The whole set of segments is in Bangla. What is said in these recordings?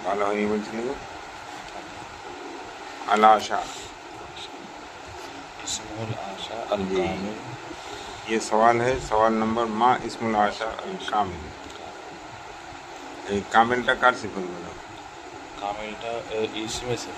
ভালো হয়নি বলছিলি আল आशा इस्मुल आशा अल जी कामिल ये सवाल है सवाल नंबर मा इस्मुल आशा अल कामिल এই কামিলটা কার সিফত বলো कामिलটা इसमें से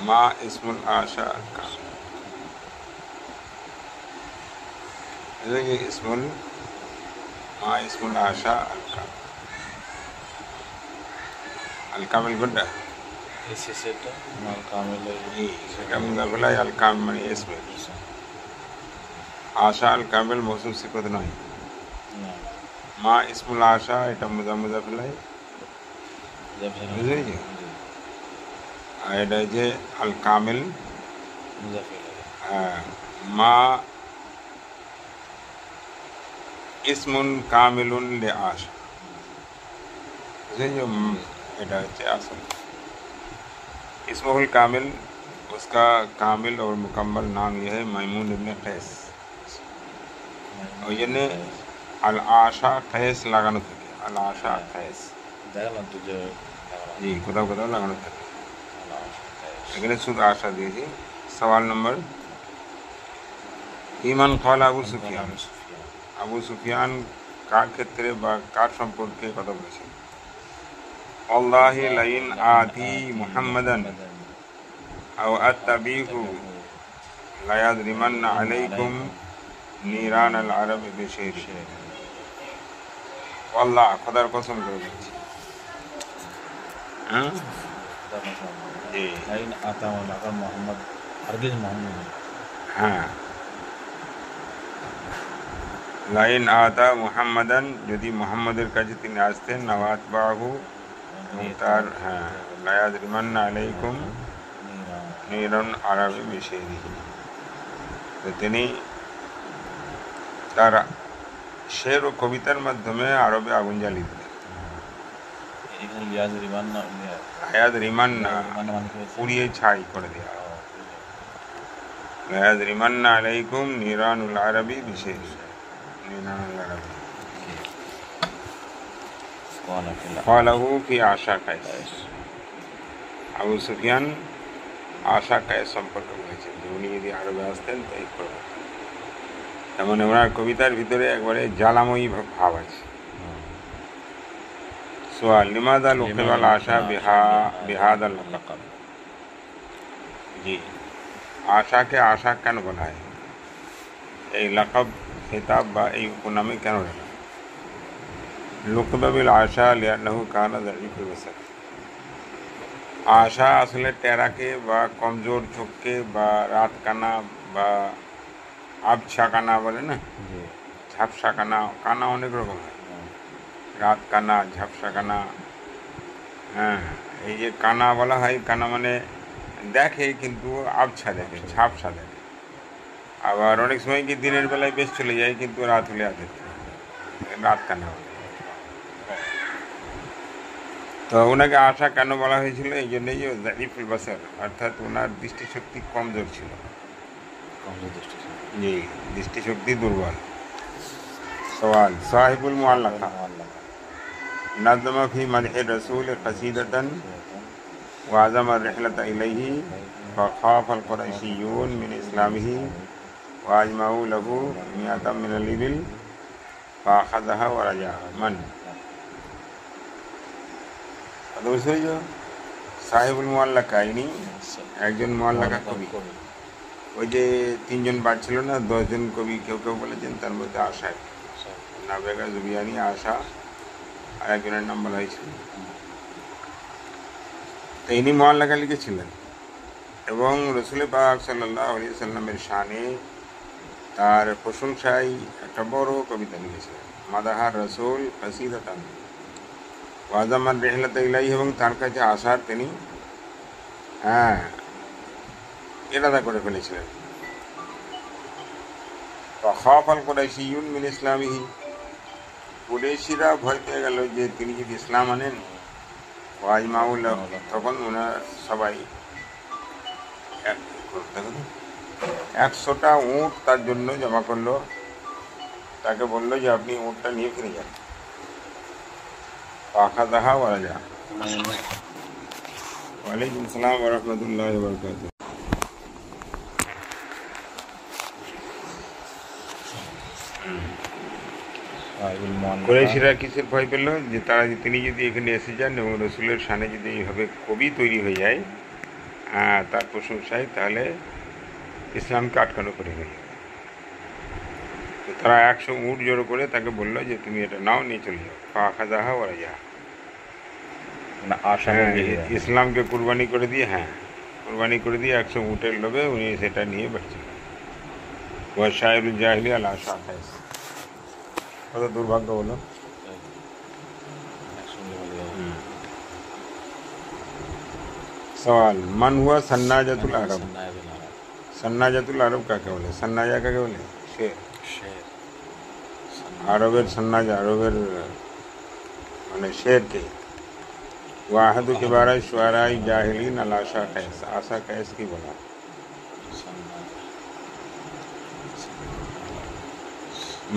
মা ইসমুল আশা আল কামিল ये इस्मुल मा इस्मुल आशा अल कामिल गुड्डा इसी से तो माल कामिल जी সেটা মুদাফলা আল কামিল মানে ইসমে আশা আল কামিল মৌসুম সিফত নয় না মা ইসমুল আশা এটা মুদাফলাই जब से বুঝেছি আর এটা যে আল কামিল मुजाफिर মা ইসমুন কামিলুন লে আশা বুঝেছি এটা হচ্ছে আসল इसमुल कामिल उसका कामिल और मुकम्मल नाम यह है मैमून इब्न कैस और ये अल आशा कैस লাগানো থাকে अल आशा कैस দেখলাম তো যে জি কোথাও কোথাও লাগানো থাকে এখানে শুধু আশা দিয়েছি সওয়াল নম্বর ইমান খাল আবু সুফিয়ান কার ক্ষেত্রে বা কার সম্পর্কে কথা বলেছেন আল্লাহি লাইন আতি মুহাম্মাদান আও আত্তাবিহু লা ইয়াদরিমান্না আলাইকুম নিরান আল আরব বিশাইরি আল্লাহ খোদার কসম করে বলছি হ্যাঁ জি লাইন আতা ওয়ালা মোহাম্মদ হরগিজ মোহাম্মদ হ্যাঁ লাইন আতা মুহাম্মাদান যদি মুহাম্মাদের কাছে তিনি আসতেন নওয়াত বাহু এবং তার হ্যাঁ লা ইয়াদরিমান্না আলাইকুম নিরান আরবি বিশাইরি তো তিনি তার শের ও কবিতার মাধ্যমে আরবে আগুন জ্বালিয়ে দিলেন এখানে লিয়াজ রিমান না আয়াদ রিমান্না মানে পুড়িয়ে ছাই করে দেওয়া আয়াদ রিমান্না আলাইকুম নিরানুল আরবি বিশাইরি নিরানুল আরবি কোনা ফিলা ফালাহু ফি আশা কাইস আবু সুফিয়ান আশা কাইস সম্পর্কে বলেছেন যে উনি যদি আরবে আসতেন তো এই করবেন তেমন ওনার কবিতার ভিতরে একবারে জ্বালাময়ী ভাব আছে সোয়াল লিমাদা লুকিবাল আশা বিহাদাল লাকাব জি আশাকে আশা কেন বলা হয় এই লাকাব খেতাব বা এই উপনামে কেন রাখা লুকিবাবিল আশা লিয়ান্নাহু কানা যায়ীফুল বাসার আশা আসলে টেরাকে বা কমজোর চোখকে বা রাত কানা বা আবছা কানা বলে না ঝাপসা কানা কানা অনেক রকম হয় রাত কানা ঝাপসা কানা হ্যাঁ এই যে কানা বলা হয় কানা মানে দেখে কিন্তু আবছা দেখে ঝাপসা দেখে আবার অনেক সময় কি দিনের বেলায় বেশ চলে যায় কিন্তু রাত হলে আর দেখতে রাত কানা বলে তো ওনাকে আশা কেন বলা হয়েছিল এই জন্যই যে যায়ীফুল বাসার অর্থাৎ ওনার দৃষ্টিশক্তি কমজোর ছিল জি দৃষ্টিশক্তি দুর্বল সওয়াল সাহিবুল মুআল্লাকা নাযমা ফি মাদহি রাসূল কাসীদাতান ওয়া আযামা রিহলাতা ইলাইহি ফাখাফা আল কুরাইশিয়ুন মিন ইসলামিহি ওয়া আজমাউ লাহু মিয়াতাম মিন আল ইবিল ফাখাযাহা ওয়া রাজা মান অবশ্যই সাহিবুল মুআল্লাকা ইনি একজন মুআল্লাকা কবি ওই যে তিনজন বাড়ছিল না 10 জন কবি কেউ কেউ বলেছেন তার মধ্যে আশা নাবেগা জুবিয়ানি আশা আর একজনের নাম বলা হয়েছিল তো ইনি মুআল্লাকা লিখেছিলেন এবং রসুল পাক সাল্লাল্লাহু আলাইহি সাল্লামের শানে তার প্রশংসায় একটা বড় কবিতা লিখেছিলেন মাদাহার রসুল কাসীদাতান ওয়াজামান রিহলাতা ইলাইহি এবং তার কাছে আসার তিনি হ্যাঁ ইরাদা করে ফেলেছিলেন ফাখাফাল কুরাইশিয়ুন মিন ইসলামিহি কুরাইশিরা ভয় পেয়ে গেল যে তিনি যদি ইসলাম আনেন ওয়াজমাউল তখন ওনারা সবাই 100টা উট তার জন্য জমা করলো তাকে বললো যে আপনি উটটা নিয়ে ফিরে যান ফাখাযাহা ওয়া রাজা। ওয়ালাইকুম আসসালাম ওয়া রাহমাতুল্লাহি ওয়া বারাকাতুহু। কুরাইশিরা কিসের ভয় পেল? যে তারা তিনি যদি এখানে এসে যান এবং রসুলের সামনে যদি এইভাবে কবি তৈরি হয়ে যায় তার প্রশংসায়, তাহলে ইসলামকে আটকানো করে হয়ে যাবে। তো তারা 100 উট জড়ো করে তাকে বললো যে তুমি এটা নাও, নিয়ে চলে যাও। ফাখাযাহা ওয়া রাজা। ইসলামকে কুরবানি করে দিয়ে, কুরবানি করে দিয়ে 100 উটের লোভে উনি সেটা নিয়ে বেড়েছিল। ওয়া শায়রুল জাহিলিয়া আল আশা খাইস। কত দুর্ভাগ্য বলো। सवाल मन हुआ सन्नाजातुल अरब। सन्नाजातुल अरब काকে বলে? সন্নাজা কাকে বলে? শের। আরবের সন্নাজা, আরবের মানে শেরকে। ওয়াহিদু কিবারাই শুআরাই জাহিলিন আল আশা কাইস। আশা কাইস কি বলা?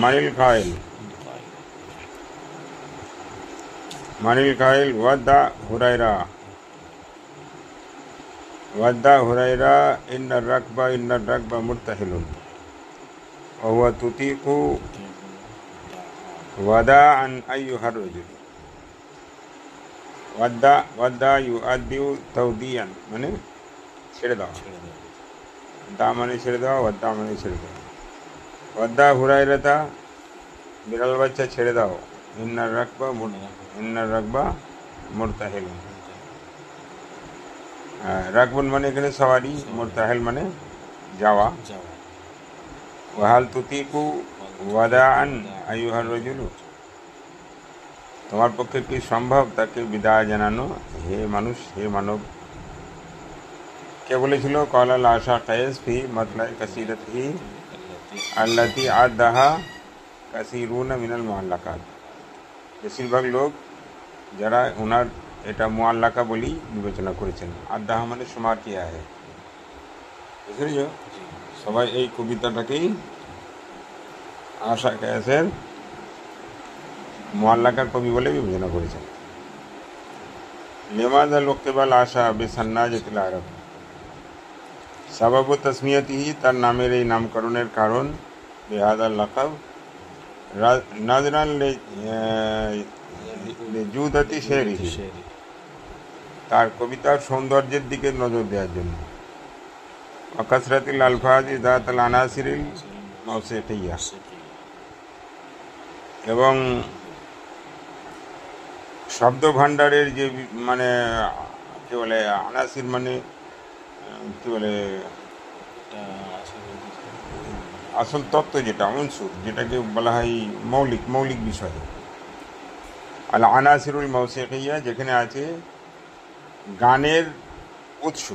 মানিল কাইল। মানিল কাইল ওয়াদা হুরাইরা। ওয়াদা হুরাইরা ইন্নার রাকবা মুরতাহিলুন ওয়া হুয়া তুতিকু ওয়াদাআন আইয়ুহার রাজুল। ওয়াদা ইউআদ্দিউ তাওদিয়ান মানে ছেড়ে দাও। দা মানে ছেড়ে দাও, ওয়াদা মানে ছেড়ে দাও। ওয়াদা হুরাইরাতা বিড়াল বাচ্চা ছেড়ে দাও। ইন্নার রাকবা মুরতাহিলুন। রাকবুন মানে এখানে সওয়ারি, মুরতাহিল মানে যাওয়া। ওয়াহাল তুতিকু ওয়াদাআন আইয়ুহার রাজুলু। তোমার পক্ষে কি সম্ভব তাকে বিদায় জানানো, হে মানুষ, হে মানব? কে বলেছিল? ক্বালাল আশা কাইস ফি মাতলাই কাসিরাতিহি আল্লাতী আদাহা কাসিরুনা মিনাল মুআল্লাকাত। বেশিরভাগ লোক যারা ওনার এটা মুআল্লাকা বলি বিবেচনা করেছেন। আদাহা মানে সুমার কিয়া হয়, বুঝেছ? সবাই এই কবিতাটাকেই আশা কাইসের মুআল্লাকা কবি বলে বিবেচনা করেছেন। লিমাযা লুকিবাল আশা বিসান্নাজাতিল আরব। সাবাবু তাসমিয়াতিহি, তার নামের এই নামকরণের কারণ। বিহাদাল লাকাব নাজরান লিজুদাতি শেরিহি, তার কবিতার সৌন্দর্যের দিকে নজর দেওয়ার জন্য। ওয়াকাসরাতিল আলফাজি যাতাল আনাসিরিল মাউসিকিয়া, এবং শব্দ ভাণ্ডারের যে মানে কি বলে আনাসির মানে কি বলে আসল তত্ত্ব, যেটা উনসুর, যেটাকে বলা হয় মৌলিক বিষয়। আল আনাসিরুল মাউসিকিয়া, যেখানে আছে গানের উৎস,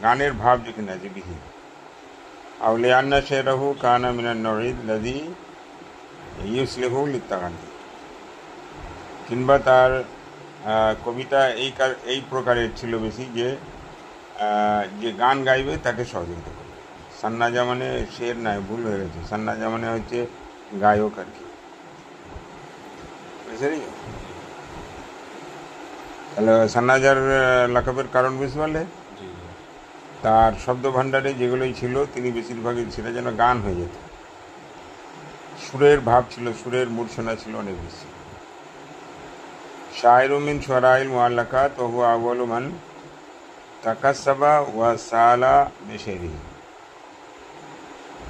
গানের ভাব যেখানে আছে বিহীন। আউলে আন্না শেরাহু কানা মিনান নউইল লাযী ইউসলিহু লিত্তাগানি, কিংবা তার কবিতা এই প্রকারের ছিল বেশি যে গান গাইবে তাকে সহযোগিতা করবে। সান্নাজা মানে শের নয়, ভুল হয়ে গেছে। সান্নাজা মানে হচ্ছে গায়ক আর কি, বুঝলি? তাহলে সান্নাজার লাকাবের কারণ বুঝতে পারলে? তার শব্দ ভাণ্ডারে যেগুলোই ছিল তিনি বেশিরভাগই সেটা যেন গান হয়ে যেত। সুরের ভাব ছিল, সুরের মূর্ছনা ছিল অনেক বেশি। শায়রুম মিন শুআরাইল মুআল্লাকাত ওয়া হুয়া আউয়ালু মান তাকাসসাবা ওয়া সালা বিশেরিহি,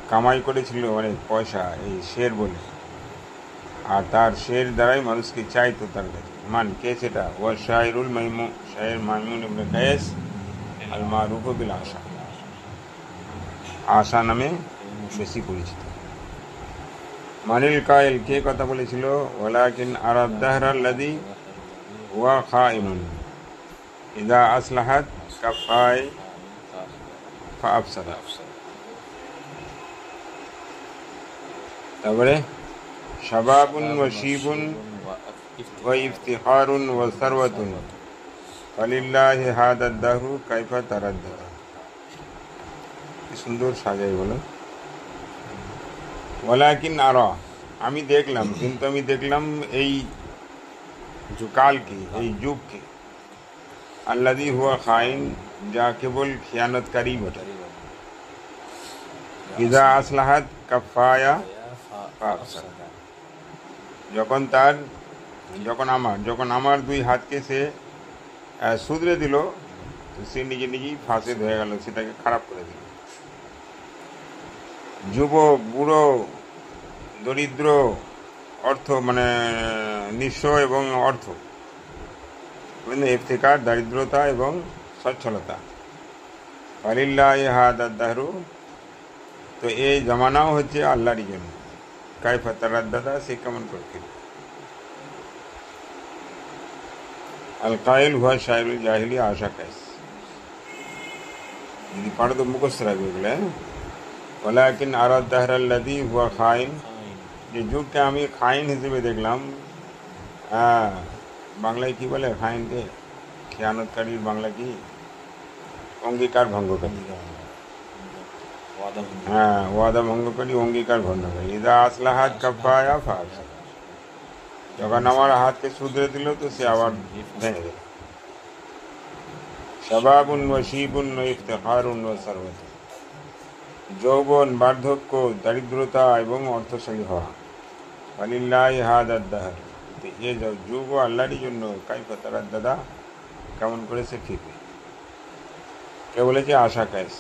কামাই করেছিল অনেক পয়সা এই শের বলে, আর তার শের দ্বারাই মানুষকে চাইতো তার কাছে। মান কে সেটা? ওয়া শায়রুল মাইমুন, শায়ের মাইমুন ইবনে কায়েস আল মারুফ বিল আশা, আশা নামে বেশি পরিচিত। মানিল কায়েল, কে কথা বলেছিল? ওয়ালাকিন আরাদ দাহরাল্লাযী ওয়া খাইমুন ইযা আসলাহাত কাফাই ফাআফসাদা। তারপরে শাবাবুন ওয়া শিবুন ওয়া ইফতিখারুন ওয়া সারওয়াতুন ফালিল্লাহি হাদাদ দাহরু কাইফা তারাদ্দাদ। কি সুন্দর সাজাই বলো। ওয়ালাকিন আরা, আমি দেখলাম, কিন্তু আমি দেখলাম এই কাল কি, এই যুগকে, আল্লাযী হুয়া খাইন, যা কেবল খিয়ানতকারী বটে। ইযা আসলাহাত কাফায়া ফাফসাদা, যখন আমার দুই হাতকে সে শুধরে দিল, তো সে নিজেই ফাসেদ হয়ে গেল, সেটাকে খারাপ করে দিল। যুবক, বুড়ো, দরিদ্র, অর্থ মানে নিঃস্ব এবং অর্থ, ইফতিকার, দারিদ্রতা এবং সচ্ছলতা। ওয়ালিল্লাহি হাদাদ দাহরু, তো এই জামানাও হচ্ছে আল্লাহরই জন্য। কাইফা তারাদ্দাদা, সে কেমন করছিল। আল কাইল হুয়া শায়রুল জাহিলি আশা কাইস, যদি পারো তো মুখস্থ রাখবে এগুলো। ওয়ালাকিন আরাদ দাহরাল্লাযী হুয়া খাইন, যে যুগকে আমি খাইন হিসেবে দেখলাম। হ্যাঁ, বাংলায় কি বলে খাইনকে? খেয়ানতকারীর বাংলা কি? অঙ্গীকার ভঙ্গকারী। হ্যাঁ, ওয়াদা ভঙ্গকারী, অঙ্গীকার ভঙ্গকারী। ইদা আসলাহাত কাফায়া ফাফসাদা, যখন আমার হাতকে শুধরে দিল, তো সে আবার ভেঙে দিল। শাবাবুন ওয়া শিবুন ওয়া ইফতিখারুন ওয়া সারওয়াত, যৌবন, বার্ধক্য, দারিদ্রতা এবং অর্থশালী হওয়া। ওয়ালিল্লাহি হাদাদ দাহর, এ যুগ আল্লাহরই জন্য। কাইফা তারাদ্দাদা, কেমন করে সে ঠিক। কে বলেছে? আশা কাইস।